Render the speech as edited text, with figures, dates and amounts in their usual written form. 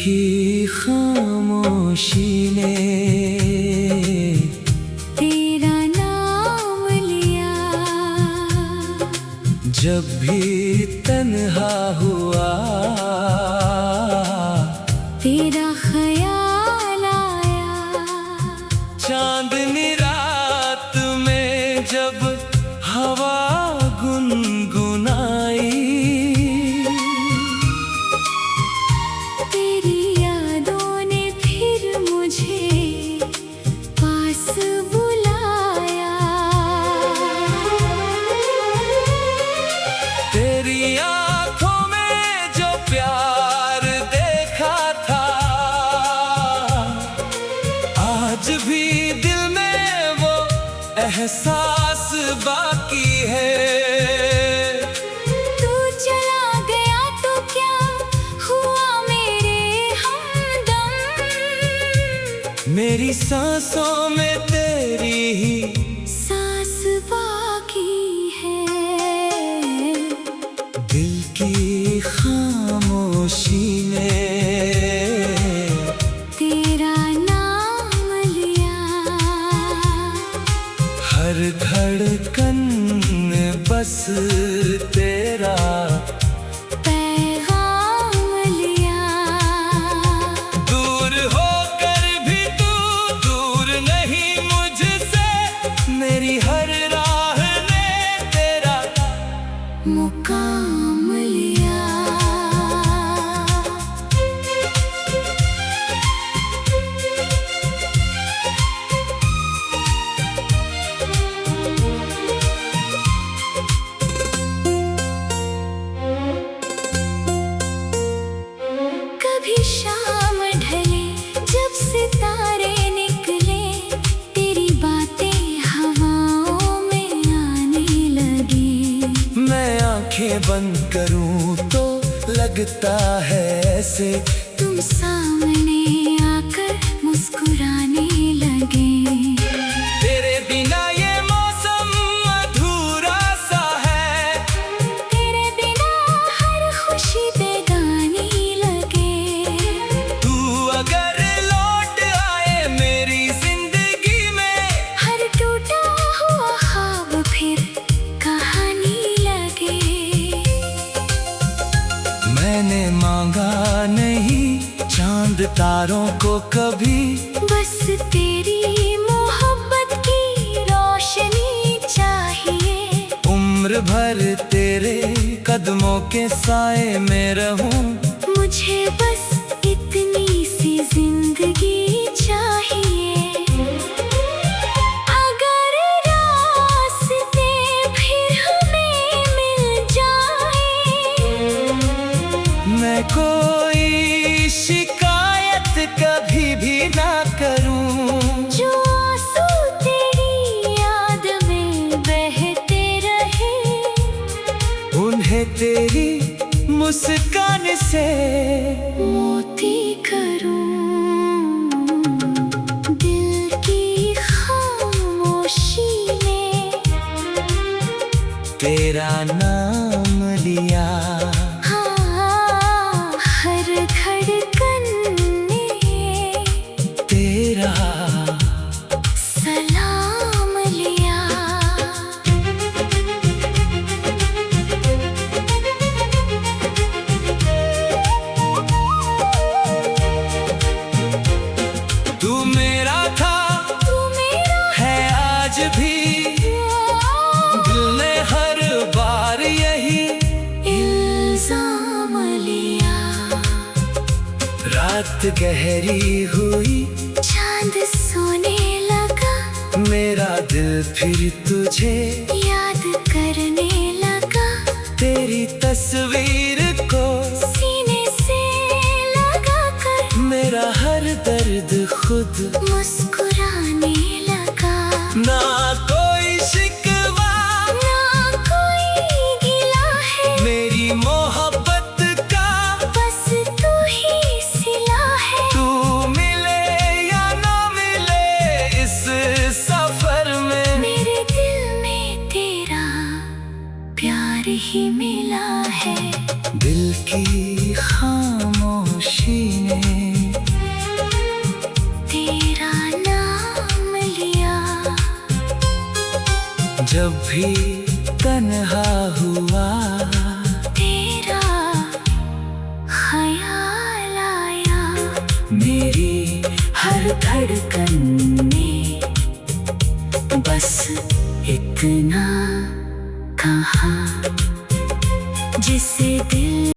की खामोशी ने तेरा नाम लिया। जब भी तन्हा हुआ तेरा ख्याल आया। चांदनी रात में जब हवा गुनगुनाई, तेरी यादों ने फिर मुझे पास बुलाया। तेरी आंखों में जो प्यार देखा था, आज भी दिल में वो एहसास बाकी है। तू चला गया तो क्या हुआ मेरे हमदम? मेरी सांसों में तेरी ही सांस बाकी है। दिल की खामोशी ने तेरा नाम लिया। हर धड़कन बस तेरा पैगाम लिया। दूर होकर भी तू दूर नहीं मुझसे, मेरी हर राह ने तेरा मुकाम लिया। कभी शाम ढले जब सितारे निकले, तेरी बातें हवाओं में आने लगी। मैं आंखें बंद करूं तो लगता है ऐसे तुम सामने आकर मुस्कुराने लगे। तेरे बिना ये मौसम अधूरा सा है। तेरे बिना हर खुशी बेगानी लगे। तू अगर लौट आए मेरी जिंदगी में, हर टूटा हुआ ख्वाब फिर कहानी लगे। मैंने मांगा नहीं चांद तारों को कभी, बस तेरी मोहब्बत की रोशनी चाहिए। उम्र भर तेरे कदमों के साए में रहूं। मुझे बस इतनी सी जिंदगी चाहिए। अगर रास्ते फिर हमें मिल जाए, मैं कोई शिकायत कभी भी ना करूं। जो आंसू तेरी याद में बहते रहे, उन्हें तेरी मुस्कान से मोती करूं। दिल की खामोशी ने तेरा नाम लिया। हाँ, हर धड़कन ने तेरा सलाम लिया। तू मेरा था, तू मेरा है आज भी, दिल ने हर बार यही इल्जाम लिया। रात गहरी हुई, चांद सोने लगा, मेरा दिल फिर तुझे याद करने लगा। तेरी तस्वीर को सीने से लगा कर मेरा हर दर्द खुद मुस्कुराने लगा। ना कोई शिकवा, ना कोई गिला है, मेरी मोहब्बत का बस तू ही सिला है। तू मिले या ना मिले इस सफर में, मेरे दिल में तेरा प्यार ही ही मिला है। दिल की खामोशी ने तेरा नाम लिया। जब भी तन्हा हुआ तेरा ख्याल आया। मेरी हर धड़कन